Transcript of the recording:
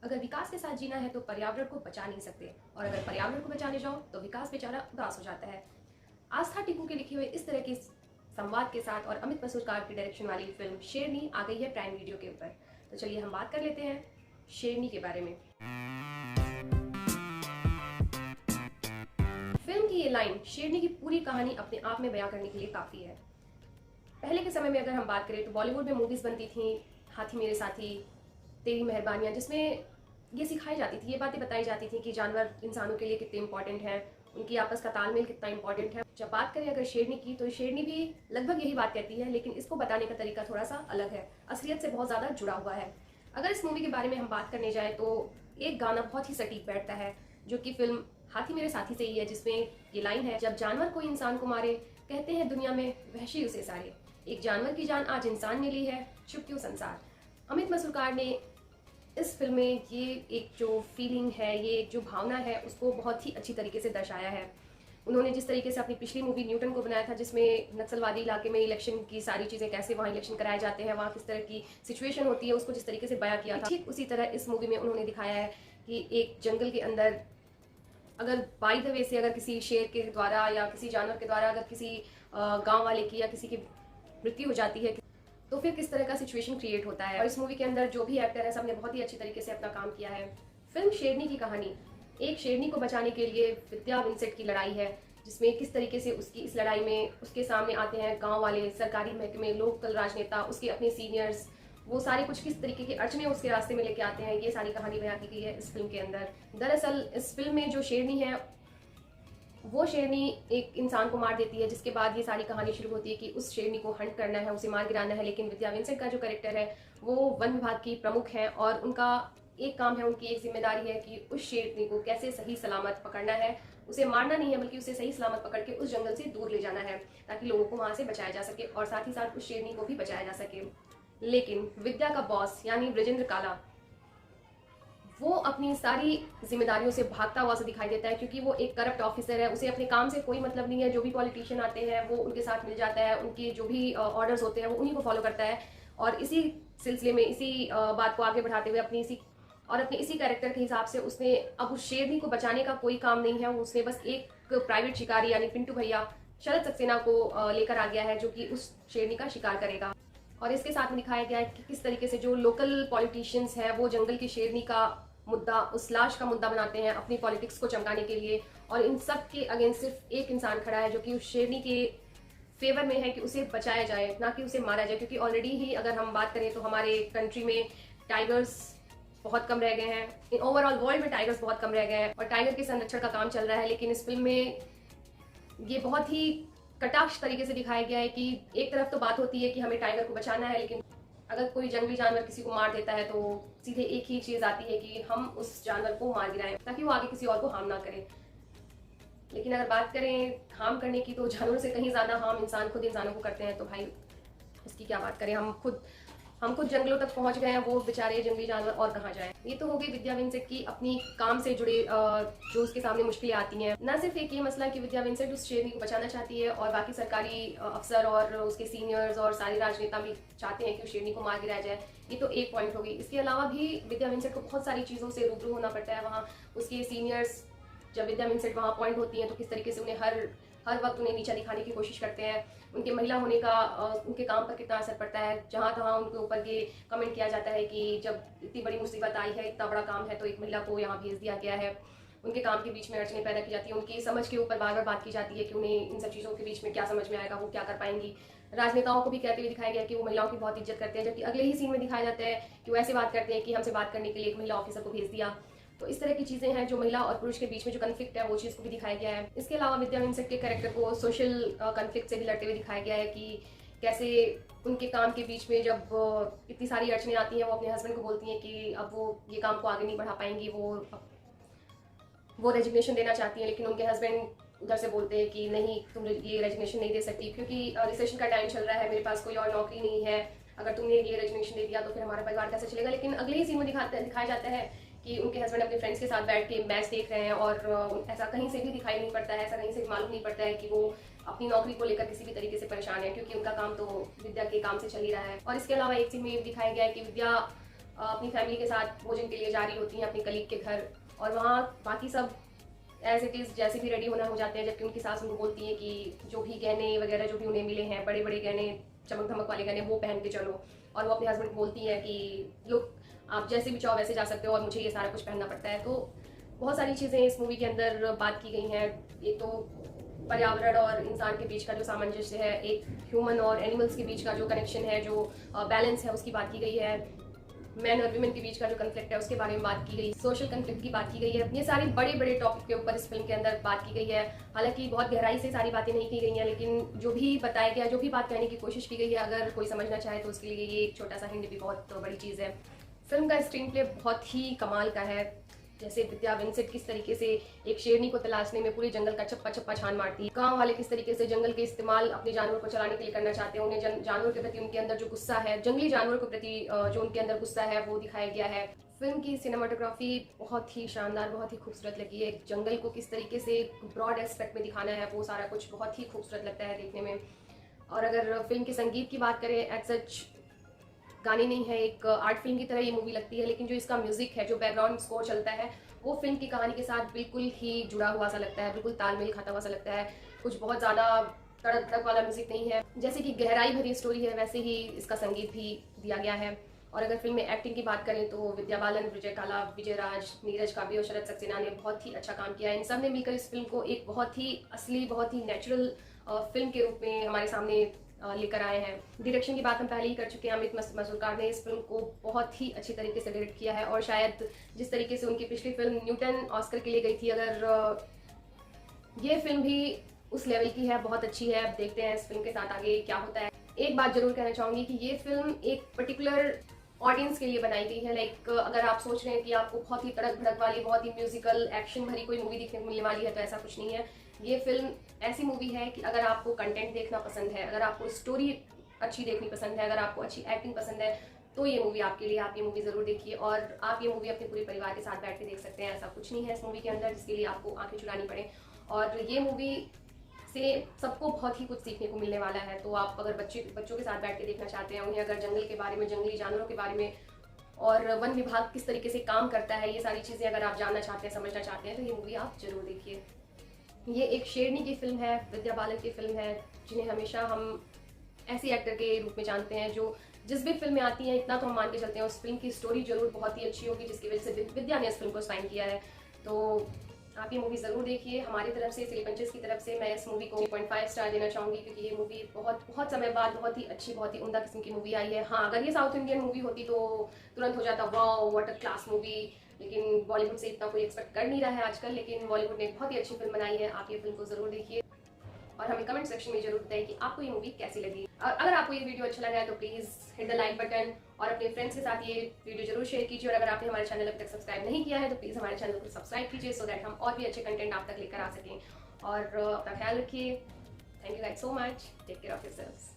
अगर विकास के साथ जीना है तो पर्यावरण को बचा नहीं सकते, और अगर पर्यावरण को बचाने जाओ तो विकास बेचारा उदास हो जाता है। आस्था टिपू के लिखे हुए इस तरह के संवाद के साथ और अमित मसूरकार की डायरेक्शन वाली फिल्म शेरनी आ गई है प्राइम वीडियो के ऊपर। तो चलिए हम बात कर लेते हैं शेरनी के बारे में। फिल्म की ये लाइन शेरनी की पूरी कहानी अपने आप में बयां करने के लिए काफ़ी है। पहले के समय में अगर हम बात करें तो बॉलीवुड में मूवीज़ बनती थी, हाथी मेरे साथी, तेरी मेहरबानियाँ, जिसमें ये सिखाई जाती थी, ये बातें बताई जाती थी कि जानवर इंसानों के लिए कितने इंपॉर्टेंट हैं, उनकी आपस का तालमेल कितना इंपॉर्टेंट है। जब बात करें अगर शेरनी की, तो शेरनी भी लगभग यही बात कहती है, लेकिन इसको बताने का तरीका थोड़ा सा अलग है, असलियत से बहुत ज़्यादा जुड़ा हुआ है। अगर इस मूवी के बारे में हम बात करने जाएँ तो एक गाना बहुत ही सटीक बैठता है, जो कि फिल्म हाथी मेरे साथी से ही है, जिसमें ये लाइन है, जब जानवर कोई इंसान को मारे, कहते हैं दुनिया में वहशी उसे सारे, एक जानवर की जान आज इंसान ने ली है, चुप क्यों संसार। अमित मसूरकार ने इस फिल्म में ये एक जो फीलिंग है, ये जो भावना है, उसको बहुत ही अच्छी तरीके से दर्शाया है। उन्होंने जिस तरीके से अपनी पिछली मूवी न्यूटन को बनाया था, जिसमें नक्सलवादी इलाके में इलेक्शन की सारी चीज़ें, कैसे वहाँ इलेक्शन कराए जाते हैं, वहाँ किस तरह की सिचुएशन होती है, उसको जिस तरीके से बयां किया था, ठीक उसी तरह इस मूवी में उन्होंने दिखाया है कि एक जंगल के अंदर अगर बाई द वे से अगर किसी शेर के द्वारा या किसी जानवर के द्वारा अगर किसी गाँव वाले की या किसी की मृत्यु हो जाती है, तो फिर किस तरह का सिचुएशन क्रिएट होता है। और इस मूवी के अंदर जो भी एक्टर है, सबने बहुत ही अच्छी तरीके से अपना काम किया है। फिल्म शेरनी की कहानी एक शेरनी को बचाने के लिए विद्या विंसेंट की लड़ाई है, जिसमें किस तरीके से उसकी इस लड़ाई में उसके सामने आते हैं गांव वाले, सरकारी महकमे, लोकल राजनेता, उसके अपने सीनियर्स, वो सारे कुछ किस तरीके की अड़चने उसके रास्ते में लेके आते हैं, ये सारी कहानी बयां की गई है इस फिल्म के अंदर। दरअसल इस फिल्म में जो शेरनी है, वो शेरनी एक इंसान को मार देती है, जिसके बाद ये सारी कहानी शुरू होती है कि उस शेरनी को हंट करना है, उसे मार गिराना है। लेकिन विद्या विंसेंट का जो कैरेक्टर है, वो वन विभाग की प्रमुख है, और उनका एक काम है, उनकी एक जिम्मेदारी है कि उस शेरनी को कैसे सही सलामत पकड़ना है, उसे मारना नहीं है, बल्कि उसे सही सलामत पकड़ के उस जंगल से दूर ले जाना है, ताकि लोगों को वहां से बचाया जा सके और साथ ही साथ उस शेरनी को भी बचाया जा सके। लेकिन विद्या का बॉस यानी ब्रजेंद्र काला, वो अपनी सारी जिम्मेदारियों से भागता हुआ से दिखाई देता है, क्योंकि वो एक करप्ट ऑफिसर है, उसे अपने काम से कोई मतलब नहीं है। जो भी पॉलिटिशियन आते हैं वो उनके साथ मिल जाता है, उनके जो भी ऑर्डर्स होते हैं वो उन्हीं को फॉलो करता है, और इसी सिलसिले में इसी बात को आगे बढ़ाते हुए अपने इसी कैरेक्टर के हिसाब से उसने अब उस शेरनी को बचाने का कोई काम नहीं है, उसने बस एक प्राइवेट शिकारी यानी पिंटू भैया शरद सक्सेना को लेकर आ गया है, जो कि उस शेरनी का शिकार करेगा। और इसके साथ में दिखाया गया है कि किस तरीके से जो लोकल पॉलिटिशियंस हैं, वो जंगल की शेरनी का मुद्दा, उस लाश का मुद्दा बनाते हैं अपनी पॉलिटिक्स को चमकाने के लिए, और इन सब के अगेंस्ट सिर्फ एक इंसान खड़ा है, जो कि उस शेरनी के फेवर में है कि उसे बचाया जाए, ना कि उसे मारा जाए। क्योंकि ऑलरेडी ही अगर हम बात करें तो हमारे कंट्री में टाइगर्स बहुत कम रह गए हैं, ओवरऑल वर्ल्ड में टाइगर्स बहुत कम रह गए हैं, और टाइगर के संरक्षण का काम चल रहा है। लेकिन इस फिल्म में ये बहुत ही कटाक्ष तरीके से दिखाया गया है कि एक तरफ तो बात होती है कि हमें टाइगर को बचाना है, लेकिन अगर कोई जंगली जानवर किसी को मार देता है तो सीधे एक ही चीज आती है कि हम उस जानवर को मार गिराएं, ताकि वो आगे किसी और को हार्म ना करे। लेकिन अगर बात करें हार्म करने की, तो जानवरों से कहीं ज्यादा हार्म इंसान खुद इंसानों को करते हैं, तो भाई उसकी क्या बात करें। हम खुद जंगलों तक पहुंच गए हैं, वो बेचारे जंगली जानवर और कहाँ जाएं। ये तो हो गई विद्या विंसेंट की अपनी काम से जुड़े जो उसके सामने मुश्किलें आती हैं। ना सिर्फ एक ये मसला कि विद्या विंसेंट उस शेरनी को बचाना चाहती है, और बाकी सरकारी अफसर और उसके सीनियर्स और सारे राजनेता भी चाहते हैं कि उस शेरनी को मार गिराया जाए, ये तो एक पॉइंट होगी। इसके अलावा भी विद्या विंसेंट को बहुत सारी चीज़ों से रूबरू होना पड़ता है। वहाँ उसके सीनियर्स, जब विद्या विंसेंट वहाँ पॉइंट होती हैं, तो किस तरीके से उन्हें हर वक्त उन्हें नीचा दिखाने की कोशिश करते हैं। उनके महिला होने का उनके काम पर कितना असर पड़ता है। जहाँ तहाँ उनके ऊपर ये कमेंट किया जाता है कि जब इतनी बड़ी मुसीबत आई है, इतना बड़ा काम है, तो एक महिला को यहाँ भेज दिया गया है। उनके काम के बीच में अड़चने पैदा की जाती है, उनकी समझ के ऊपर बार बार बात की जाती है कि उन्हें इन सब चीज़ों के बीच में क्या समझ में आएगा, वो क्या कर पाएंगी। राजनेताओं को भी कहते हुए दिखाया गया कि वो महिलाओं की बहुत इज्जत करते हैं, जबकि अगले ही सीन में दिखाया जाता है कि वो ऐसे बात करते हैं कि हमसे बात करने के लिए एक महिला ऑफिसर को भेज दिया। तो इस तरह की चीज़ें हैं जो महिला और पुरुष के बीच में जो कन्फ्लिक्ट है, वो चीज़ को भी दिखाया गया है। इसके अलावा विद्या विंसेंट के कैरेक्टर को सोशल कन्फ्लिक्ट से भी लड़ते हुए दिखाया गया है कि कैसे उनके काम के बीच में जब इतनी सारी अड़चने आती हैं, वो अपने हस्बैंड को बोलती हैं कि अब वो ये काम को आगे नहीं बढ़ा पाएंगी, वो रेजिग्नेशन देना चाहती हैं। लेकिन उनके हस्बैंड उधर से बोलते हैं कि नहीं, तुम ये रेजिग्नेशन नहीं दे सकती, क्योंकि रिसेशन का टाइम चल रहा है, मेरे पास कोई और नौकरी नहीं है, अगर तुमने ये रेजिग्नेशन दे दिया तो फिर हमारा परिवार कैसे चलेगा। लेकिन अगले ही सीन में दिखाया जाता है कि उनके हस्बैंड अपने फ्रेंड्स के साथ बैठ के मैच देख रहे हैं, और ऐसा कहीं से भी दिखाई नहीं पड़ता है, ऐसा कहीं से मालूम नहीं पड़ता है कि वो अपनी नौकरी को लेकर किसी भी तरीके से परेशान है, क्योंकि उनका काम तो विद्या के काम से चल ही रहा है। और इसके अलावा एक सीन में दिखाया गया है कि विद्या अपनी फैमिली के साथ भोजन के लिए जा रही होती हैं अपनी कलीग के घर, और वहाँ बाकी सब एज इट इज़ जैसे भी रेडी होना हो जाते हैं, जबकि उनकी सास उनको बोलती है कि जो भी गहने वगैरह जो भी उन्हें मिले हैं, बड़े बड़े गहने, चमक धमक वाले गहने, वो पहन के चलो। और वो अपने हस्बैंड को बोलती है कि लुक, आप जैसे भी चाहो वैसे जा सकते हो और मुझे ये सारा कुछ पहनना पड़ता है। तो बहुत सारी चीज़ें इस मूवी के अंदर बात की गई हैं। एक तो पर्यावरण और इंसान के बीच का जो सामंजस्य है, एक ह्यूमन और एनिमल्स के बीच का जो कनेक्शन है, जो बैलेंस है, उसकी बात की गई है। मैन और वीमेन के बीच का जो कन्फ्लिक्ट है उसके बारे में बात की गई, सोशल कन्फ्लिक्ट की बात की गई है। ये सारे बड़े बड़े टॉपिक के ऊपर इस फिल्म के अंदर बात की गई है। हालांकि बहुत गहराई से सारी बातें नहीं की गई हैं, लेकिन जो भी बताया गया, जो भी बात कहने की कोशिश की गई है, अगर कोई समझना चाहे तो उसके लिए ये एक छोटा सा हिंट भी बहुत बड़ी चीज़ है। फिल्म का स्क्रीन प्ले बहुत ही कमाल का है। जैसे विद्या विंसेंट किस तरीके से एक शेरनी को तलाशने में पूरे जंगल का चप्पा चप्पा छान मारती है, गांव वाले किस तरीके से जंगल के इस्तेमाल अपने जानवर को चलाने के लिए करना चाहते हैं, उन्हें जानवर के प्रति उनके अंदर जो गुस्सा है, जंगली जानवर के प्रति जो उनके अंदर गुस्सा है, वो दिखाया गया है। फिल्म की सिनेमाटोग्राफी बहुत ही शानदार, बहुत ही खूबसूरत लगी है। जंगल को किस तरीके से ब्रॉड एस्पेक्ट में दिखाना है, वो सारा कुछ बहुत ही खूबसूरत लगता है देखने में। और अगर फिल्म के संगीत की बात करें, एज सच गाने नहीं है, एक आर्ट फिल्म की तरह ये मूवी लगती है, लेकिन जो इसका म्यूजिक है, जो बैकग्राउंड स्कोर चलता है, वो फिल्म की कहानी के साथ बिल्कुल ही जुड़ा हुआ सा लगता है, बिल्कुल तालमेल खाता हुआ सा लगता है। कुछ बहुत ज़्यादा तड़क भड़क वाला म्यूजिक नहीं है, जैसे कि गहराई भरी स्टोरी है वैसे ही इसका संगीत भी दिया गया है। और अगर फिल्म में एक्टिंग की बात करें तो विद्या बालन, विजय काला, विजय राज, नीरज काव्य और शरद सक्सेना ने बहुत ही अच्छा काम किया है। इन सब ने मिलकर इस फिल्म को एक बहुत ही असली, बहुत ही नेचुरल फिल्म के रूप में हमारे सामने लेकर आए हैं। डायरेक्शन की बात हम पहले ही कर चुके हैं। अमित मजूमदार ने इस फिल्म को बहुत ही अच्छी तरीके से डायरेक्ट किया है, और शायद जिस तरीके से उनकी पिछली फिल्म न्यूटन ऑस्कर के लिए गई थी, अगर ये फिल्म भी उस लेवल की है, बहुत अच्छी है। अब देखते हैं इस फिल्म के साथ आगे क्या होता है। एक बात जरूर कहना चाहूंगी कि ये फिल्म एक पर्टिकुलर ऑडियंस के लिए बनाई गई है। लाइक अगर आप सोच रहे हैं कि आपको बहुत ही तड़क भड़क वाली, बहुत ही म्यूजिकल एक्शन भरी कोई मूवी देखने को मिलने वाली है, तो ऐसा कुछ नहीं है। ये फिल्म ऐसी मूवी है कि अगर आपको कंटेंट देखना पसंद है, अगर आपको स्टोरी अच्छी देखनी पसंद है, अगर आपको अच्छी एक्टिंग पसंद है, तो ये मूवी आपके लिए। आप ये मूवी जरूर देखिए, और आप ये मूवी अपने पूरे परिवार के साथ बैठ के देख सकते हैं। ऐसा कुछ नहीं है इस मूवी के अंदर जिसके लिए आपको आंखें चुरानी पड़े। और ये मूवी से सबको बहुत ही कुछ सीखने को मिलने वाला है। तो आप अगर बच्चों के साथ बैठ के देखना चाहते हैं, उन्हें अगर जंगल के बारे में, जंगली जानवरों के बारे में और वन विभाग किस तरीके से काम करता है, ये सारी चीज़ें अगर आप जानना चाहते हैं, समझना चाहते हैं, तो ये मूवी आप जरूर देखिए। ये एक शेरनी की फिल्म है, विद्या बालन की फिल्म है, जिन्हें हमेशा हम ऐसी एक्टर के रूप में जानते हैं जो जिस भी फिल्म में आती हैं, इतना तो हम मान के चलते हैं उस फिल्म की स्टोरी जरूर बहुत ही अच्छी होगी, जिसकी वजह से विद्या ने इस फिल्म को साइन किया है। तो आप ये मूवी ज़रूर देखिए। हमारी तरफ से, सिली पंचेस की तरफ से, मैं इस मूवी को 3.5 स्टार देना चाहूँगी, क्योंकि ये मूवी बहुत समय बाद बहुत ही अच्छी, बहुत ही उम्दा किस्म की मूवी आई है। हाँ, अगर ये साउथ इंडियन मूवी होती तो तुरंत हो जाता wow what a class movie, लेकिन बॉलीवुड से इतना कोई एक्सपेक्ट कर नहीं रहा है आजकल। लेकिन बॉलीवुड ने बहुत ही अच्छी फिल्म बनाई है। आप ये फिल्म को ज़रूर देखिए और हमें कमेंट सेक्शन में जरूर बताइए कि आपको ये मूवी कैसी लगी। और अगर आपको ये वीडियो अच्छा लगा है तो please hit the like button, और अपने फ्रेंड्स के साथ ये वीडियो जरूर शेयर कीजिए। और अगर आपने हमारे चैनल अभी तक सब्सक्राइब नहीं किया है तो प्लीज़ हमारे चैनल को सब्सक्राइब कीजिए, सो दैट हम और भी अच्छे कंटेंट आप तक लेकर आ सकें। और अपना ख्याल रखिए। Thank you guys so much. Take care of yourselves.